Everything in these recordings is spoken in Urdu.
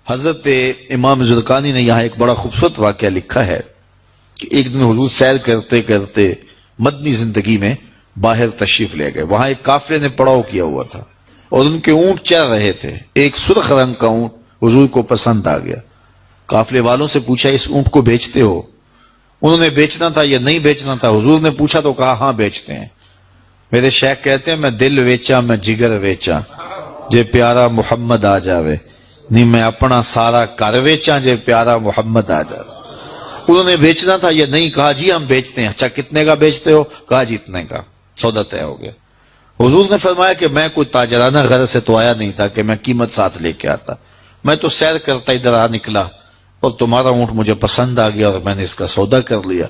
حضرت امام زرقانی نے یہاں ایک بڑا خوبصورت واقعہ لکھا ہے کہ ایک دن حضور سیر کرتے کرتے مدنی زندگی میں باہر تشریف لے گئے. وہاں ایک قافلے نے پڑاؤ کیا ہوا تھا اور ان کے اونٹ چل رہے تھے. ایک سرخ رنگ کا اونٹ حضور کو پسند آ گیا. قافلے والوں سے پوچھا اس اونٹ کو بیچتے ہو؟ انہوں نے بیچنا تھا یا نہیں بیچنا تھا. حضور نے پوچھا تو کہا ہاں بیچتے ہیں. میرے شیخ کہتے ہیں میں دل ویچا میں جگر ویچا جے پیارا محمد آ جاوے نہیں میں اپنا سارا کر ویچا جے پیارا محمد آ جاوے. انہوں نے بیچنا تھا یا نہیں؟ کہا جی ہم بیچتے ہیں. اچھا کتنے کا بیچتے ہو؟ کہا جی اتنے کا. سودا طے ہو گیا. حضور نے فرمایا کہ میں کوئی تاجرانہ غرض سے تو آیا نہیں تھا کہ میں قیمت ساتھ لے کے آتا. میں تو سیر کرتا ادھر آ نکلا اور تمہارا اونٹ مجھے پسند آ گیا اور میں نے اس کا سودا کر لیا.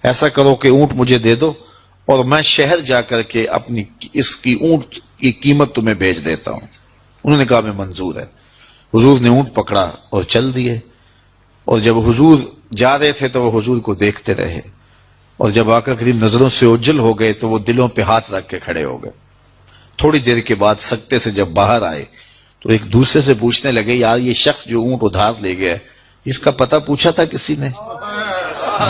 ایسا کرو کہ اونٹ مجھے دے دو اور میں شہر جا کر کے اپنی اس کی اونٹ کی قیمت تمہیں بھیج دیتا ہوں. انہوں نے کہا میں منظور ہے. حضور نے اونٹ پکڑا اور چل دیے. اور جب حضور جا رہے تھے تو وہ حضور کو دیکھتے رہے اور جب آقا کریم نظروں سے اوجھل ہو گئے تو وہ دلوں پہ ہاتھ رکھ کے کھڑے ہو گئے. تھوڑی دیر کے بعد سکتے سے جب باہر آئے تو ایک دوسرے سے پوچھنے لگے یار یہ شخص جو اونٹ ادھار لے گیا اس کا پتہ پوچھا تھا کسی نے؟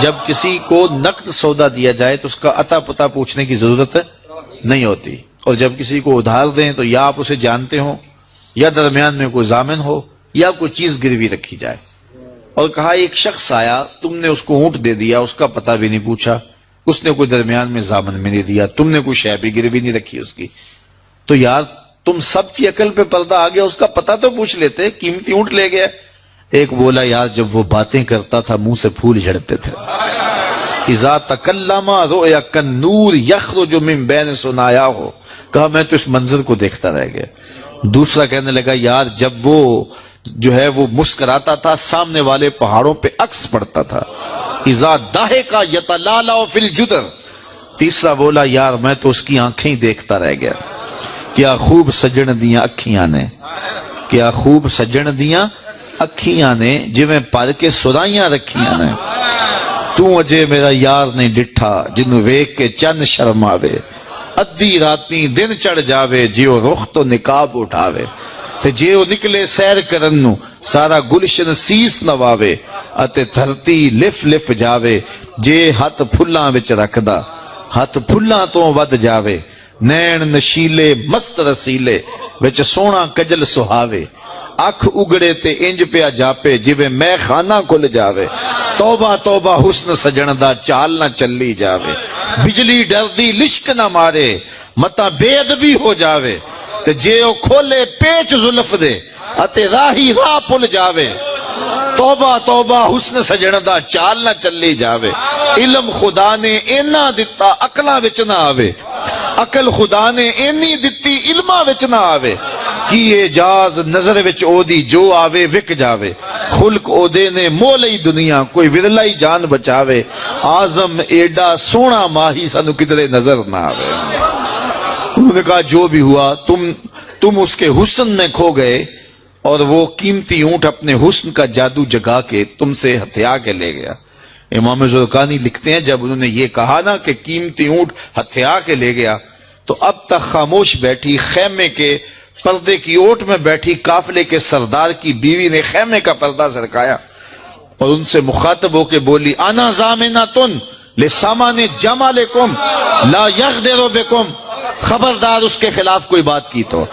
جب کسی کو نقد سودا دیا جائے تو اس کا عطا پتہ پوچھنے کی ضرورت نہیں ہوتی. اور جب کسی کو ادھار دیں تو یا آپ اسے جانتے ہو یا درمیان میں کوئی ضامن ہو یا کوئی چیز گروی رکھی جائے. اور کہا ایک شخص آیا تم نے اس کو اونٹ دے دیا اس کا پتہ بھی نہیں پوچھا, اس نے کوئی درمیان میں ضامن میں نہیں دیا, تم نے کوئی شے بھی گروی نہیں رکھی اس کی, تو یار تم سب کی عقل پہ پردہ آ گیا, اس کا پتہ تو پوچھ لیتے, قیمتی اونٹ لے گیا. ایک بولا یار جب وہ باتیں کرتا تھا منہ سے پھول جھڑتے تھے. اذا تکلم رؤیا کالنور یخرج من بین ثنایاہ. کہا میں تو اس منظر کو دیکھتا رہ گیا. دوسرا کہنے لگا یار جب وہ جو ہے وہ مسکراتا تھا سامنے والے پہاڑوں پہ عکس پڑتا تھا. اذا ضحک یتلالع فی الجدر. تیسرا بولا یار میں تو اس کی آنکھیں ہی دیکھتا رہ گیا. کیا خوب سجن دیاں اکھیاں نے, کیا خوب سجن دیاں اکھیاں نے جویں پر کے سرائیاں رکھیاں نے. تو اجے میرا یار نہیں ڈٹھا جنوں ویکھ کے چن شرماوے. ادھی راتی دن چڑھ جاوے جیو رخ تو نقاب اٹھاوے. تے جیو نکلے سیر کرن نو سارا گلشن سیس نواوے. اتے دھرتی لف لف جاوے جے ہاتھ پھلاں وچ رکھدا ہاتھ پھلاں تو ود جاوے. نین نشیلے مست رسیلے وچ سونا کجل سہاوے. اکھ اگڑے تے انج پیا جاپے جویں میں خانہ کھل جاوے. توبہ توبہ حسن سجن دا چال نہ چلی جاوے. بجلی ڈردی لشک نہ مارے متا بے ادبی ہو جاوے. تے جے او کھولے پیچ زلف دے اتے راہی راہ پل جاوے. توبہ توبہ حسن سجن دا چال نہ چلی جاوے. علم خدا نے اینا دتا عقلاں وچ نہ آوے. عقل خدا نے اینی دتی علماں وچ نہ آوے. کی اعجاز نظر وچ او دی جو آوے وک جاوے. خلق او دے نے مولئی دنیا کوئی ورلائی جان بچاوے. آزم ایڈا سونا ماہی سانو کدرے نظر نہ آوے. انہوں نے کہا جو بھی ہوا تم اس کے حسن میں کھو گئے اور وہ قیمتی اونٹ اپنے حسن کا جادو جگا کے تم سے ہتھیا کے لے گیا. امام زرقانی لکھتے ہیں جب انہوں نے یہ کہا نا کہ قیمتی اونٹ ہتھیا کے لے گیا تو اب تک خاموش بیٹھی خیمے کے پردے کی اوٹ میں بیٹھی قافلے کے سردار کی بیوی نے خیمے کا پردہ سرکایا اور ان سے مخاطب ہو کے بولی انا ضامنۃ لسامان جمالکم لا یغدر بکم. خبردار اس کے خلاف کوئی بات کی تو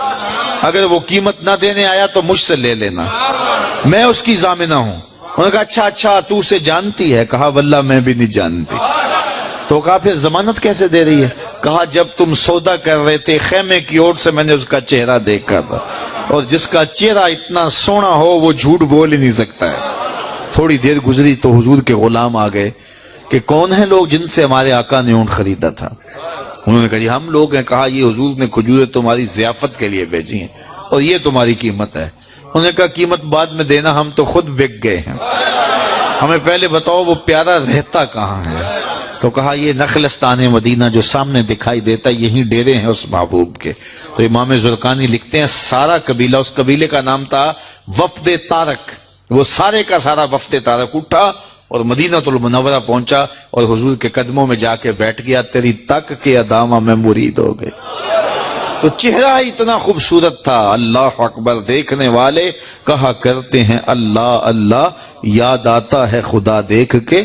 اگر وہ قیمت نہ دینے آیا تو مجھ سے لے لینا, میں اس کی ضامنہ ہوں. انہوں نے کہا اچھا تو اسے جانتی ہے؟ کہا واللہ میں بھی نہیں جانتی. تو کہا پھر ضمانت کیسے دے رہی ہے؟ کہا جب تم سودا کر رہے تھے خیمے کی اوٹ سے میں نے اس کا چہرہ دیکھا تھا اور جس کا چہرہ اتنا سونا ہو وہ جھوٹ بول ہی نہیں سکتا ہے. تھوڑی دیر گزری تو حضور کے غلام آ گئے کہ کون ہیں لوگ جن سے ہمارے آقا نے اونٹ خریدا تھا؟ انہوں نے کہا جی ہم لوگ ہیں. کہا یہ حضور نے کھجوریں تمہاری ضیافت کے لیے بھیجی ہیں اور یہ تمہاری قیمت ہے. انہوں نے کہا قیمت بعد میں دینا, ہم تو خود بک گئے ہیں, ہمیں پہلے بتاؤ وہ پیارا رہتا کہاں ہے؟ تو کہا یہ نخلستان مدینہ جو سامنے دکھائی دیتا یہی ڈیرے ہیں اس محبوب کے. تو امام زرقانی لکھتے ہیں سارا قبیلہ, اس قبیلے کا نام تھا وفد تارک, وہ سارے کا سارا وفد تارک اٹھا اور مدینہ المنورہ پہنچا اور حضور کے قدموں میں جا کے بیٹھ گیا. تیری تک کے ادامہ میں مرید ہو گئے. تو چہرہ اتنا خوبصورت تھا، اللہ اکبر، دیکھنے والے کہا کرتے ہیں اللہ اللہ، یاد آتا ہے خدا دیکھ کے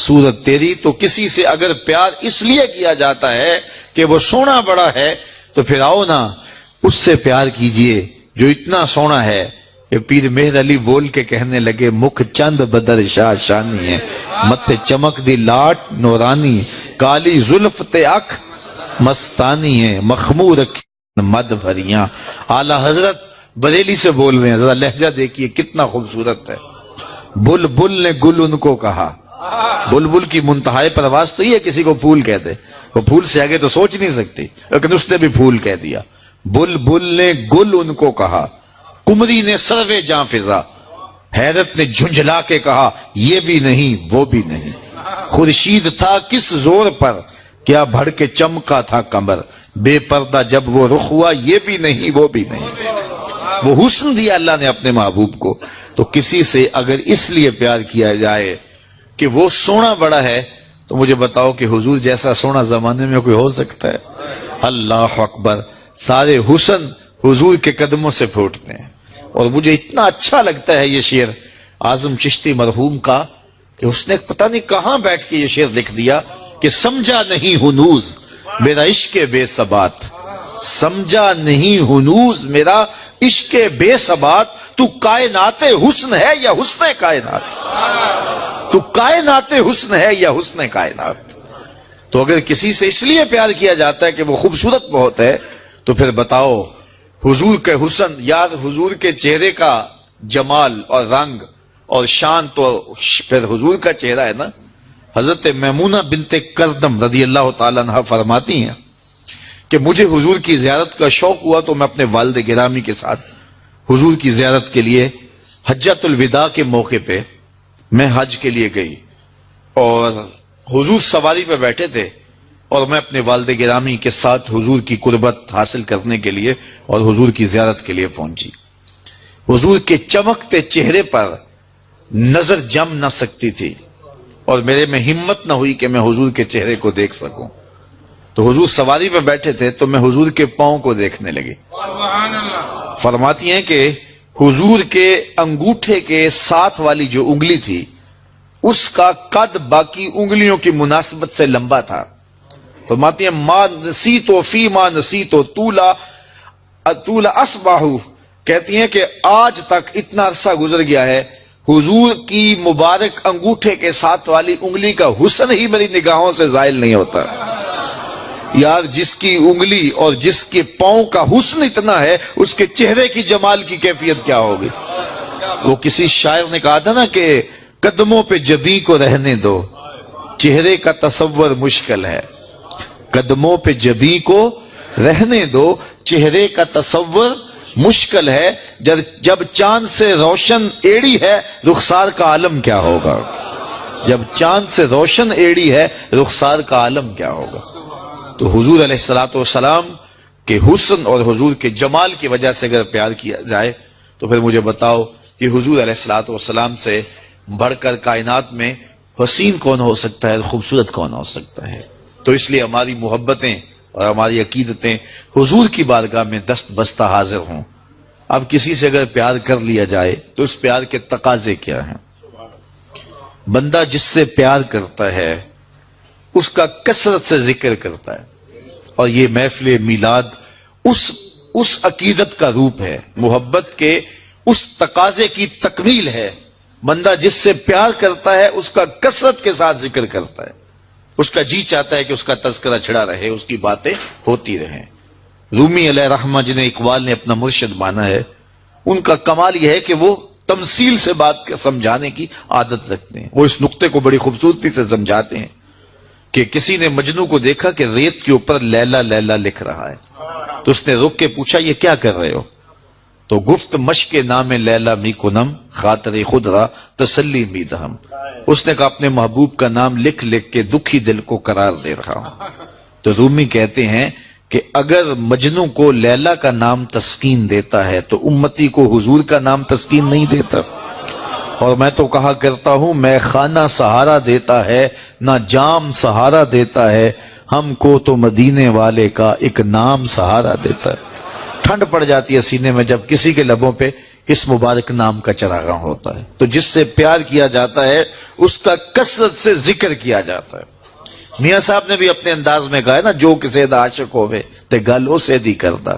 صورت تیری۔ تو کسی سے اگر پیار اس لیے کیا جاتا ہے کہ وہ سونا بڑا ہے، تو پھر آؤ نا اس سے پیار کیجئے جو اتنا سونا ہے کہ پیر مہر علی بول کے کہنے لگے، مکھ چند بدر شاہ شانی ہے، متھے چمک دی لاٹ نورانی، کالی زلف تے اکھ مستانی ہے، مخمور مد بھریاں۔ اعلی حضرت بریلی سے بول رہے ہیں، ذرا لہجہ دیکھیے کتنا خوبصورت ہے۔ بلبل نے گل ان کو کہا، بلبل کی منتہائی پرواز تو یہ کسی کو پھول کہہ دے، وہ پھول سے آگے تو سوچ نہیں سکتی، لیکن اس نے بھی پھول کہہ دیا۔ بلبل نے گل ان کو کہا، قمری نے سروے جاں فضا، حیرت نے جھنجھلا کے کہا یہ بھی نہیں وہ بھی نہیں، خورشید تھا کس زور پر کیا بھڑ کے چمکا تھا کمر، بے پردہ جب وہ رخ ہوا یہ بھی نہیں وہ بھی نہیں۔ وہ حسن دیا اللہ نے اپنے محبوب کو۔ تو کسی سے اگر اس لیے پیار کیا جائے کہ وہ سونا بڑا ہے، تو مجھے بتاؤ کہ حضور جیسا سونا زمانے میں کوئی ہو سکتا ہے؟ اللہ اکبر، سارے حسن حضور کے قدموں سے پھوٹتے ہیں۔ اور مجھے اتنا اچھا لگتا ہے یہ شعر اعظم چشتی مرحوم کا کہ اس نے پتہ نہیں کہاں بیٹھ کے یہ شعر لکھ دیا کہ سمجھا نہیں ہنوز میرا عشق بے ثبات، سمجھا نہیں ہنوز میرا عشق بے ثبات، تو کائنات حسن ہے یا حسن کائنات، تو کائنات حسن ہے یا حسن کائنات۔ تو اگر کسی سے اس لیے پیار کیا جاتا ہے کہ وہ خوبصورت بہت ہے، تو پھر بتاؤ حضور کے حسن، یار حضور کے چہرے کا جمال اور رنگ اور شان تو پھر حضور کا چہرہ ہے نا۔ حضرت میمونہ بنت کردم رضی اللہ تعالیٰ عنہ فرماتی ہیں کہ مجھے حضور کی زیارت کا شوق ہوا تو میں اپنے والد گرامی کے ساتھ حضور کی زیارت کے لیے حجۃ الوداع کے موقع پہ میں حج کے لیے گئی، اور حضور سواری پہ بیٹھے تھے اور میں اپنے والد گرامی کے ساتھ حضور کی قربت حاصل کرنے کے لیے اور حضور کی زیارت کے لیے پہنچی۔ حضور کے چمکتے چہرے پر نظر جم نہ سکتی تھی اور میرے میں ہمت نہ ہوئی کہ میں حضور کے چہرے کو دیکھ سکوں۔ تو حضور سواری پہ بیٹھے تھے تو میں حضور کے پاؤں کو دیکھنے لگی۔ فرماتی ہیں کہ حضور کے انگوٹھے کے ساتھ والی جو انگلی تھی اس کا قد باقی انگلیوں کی مناسبت سے لمبا تھا۔ فرماتی ہیں ما نسیتو فی ما نسیتو طولا اصباحو، کہتی ہیں کہ آج تک اتنا عرصہ گزر گیا ہے، حضور کی مبارک انگوٹھے کے ساتھ والی انگلی کا حسن ہی میری نگاہوں سے زائل نہیں ہوتا۔ یار جس کی انگلی اور جس کے پاؤں کا حسن اتنا ہے، اس کے چہرے کی جمال کی کیفیت کیا ہوگی؟ وہ کسی شاعر نے کہا تھا نا کہ قدموں پہ جبیں کو رہنے دو، چہرے کا تصور مشکل ہے۔ قدموں پہ جبیں کو رہنے دو، چہرے کا تصور مشکل ہے، جب چاند سے روشن ایڑی ہے رخسار کا عالم کیا ہوگا؟ جب چاند سے روشن ایڑی ہے رخسار کا عالم کیا ہوگا؟ تو حضور علیہ السلام کے حسن اور حضور کے جمال کی وجہ سے اگر پیار کیا جائے تو پھر مجھے بتاؤ کہ حضور علیہ السلام سے بڑھ کر کائنات میں حسین کون ہو سکتا ہے، خوبصورت کون ہو سکتا ہے؟ تو اس لیے ہماری محبتیں اور ہماری عقیدتیں حضور کی بارگاہ میں دست بستہ حاضر ہوں۔ اب کسی سے اگر پیار کر لیا جائے تو اس پیار کے تقاضے کیا ہیں؟ بندہ جس سے پیار کرتا ہے اس کا کثرت سے ذکر کرتا ہے، اور یہ محفل میلاد اس عقیدت کا روپ ہے، محبت کے اس تقاضے کی تکمیل ہے۔ بندہ جس سے پیار کرتا ہے اس کا کثرت کے ساتھ ذکر کرتا ہے، اس کا جی چاہتا ہے کہ اس کا تذکرہ چھڑا رہے، اس کی باتیں ہوتی رہیں۔ رومی علیہ رحمہ جنہیں اقبال نے اپنا مرشد مانا ہے، ان کا کمال یہ ہے کہ وہ تمثیل سے بات سمجھانے کی عادت رکھتے ہیں۔ وہ اس نقطے کو بڑی خوبصورتی سے سمجھاتے ہیں کہ کسی نے مجنو کو دیکھا کہ ریت کے اوپر لیلا لیلا لکھ رہا ہے، تو اس نے رک کے پوچھا یہ کیا کر رہے ہو؟ تو گفت مشق نام لیلا می کنم خاطر خود را تسلی می دہم، اس نے کہا اپنے محبوب کا نام لکھ لکھ کے دکھی دل کو قرار دے رہا ہوں۔ تو رومی کہتے ہیں کہ اگر مجنو کو لیلا کا نام تسکین دیتا ہے تو امتی کو حضور کا نام تسکین نہیں دیتا۔ اور میں تو کہا کرتا ہوں میں خانہ سہارا دیتا ہے نہ جام سہارا دیتا ہے، ہم کو تو مدینے والے کا ایک نام سہارا دیتا ہے. ٹھنڈ پڑ جاتی ہے سینے میں جب کسی کے لبوں پہ اس مبارک نام کا چراغاں ہوتا ہے. تو جس سے پیار کیا جاتا ہے اس کا کثرت سے ذکر کیا جاتا ہے. میاں صاحب نے بھی اپنے انداز میں کہا ہے نا, جو کسی دا عاشق ہوئے تے گل اسے دی کردا,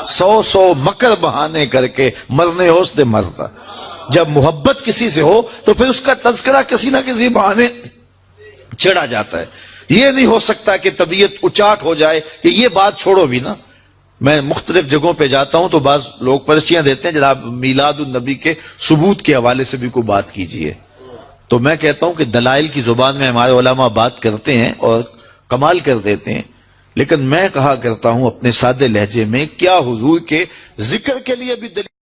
100 مکر بہانے کر کے مرنے ہوس دے مردا. جب محبت کسی سے ہو تو پھر اس کا تذکرہ کسی نہ کسی بہانے چڑھا جاتا ہے. یہ نہیں ہو سکتا کہ طبیعت اچاٹ ہو جائے کہ یہ بات چھوڑو بھی نا. میں مختلف جگہوں پہ جاتا ہوں تو بعض لوگ پرچیاں دیتے ہیں جناب میلاد النبی کے ثبوت کے حوالے سے بھی کوئی بات کیجئے. تو میں کہتا ہوں کہ دلائل کی زبان میں ہمارے علماء بات کرتے ہیں اور کمال کر دیتے ہیں, لیکن میں کہا کرتا ہوں اپنے سادے لہجے میں, کیا حضور کے ذکر کے لیے بھی دلیل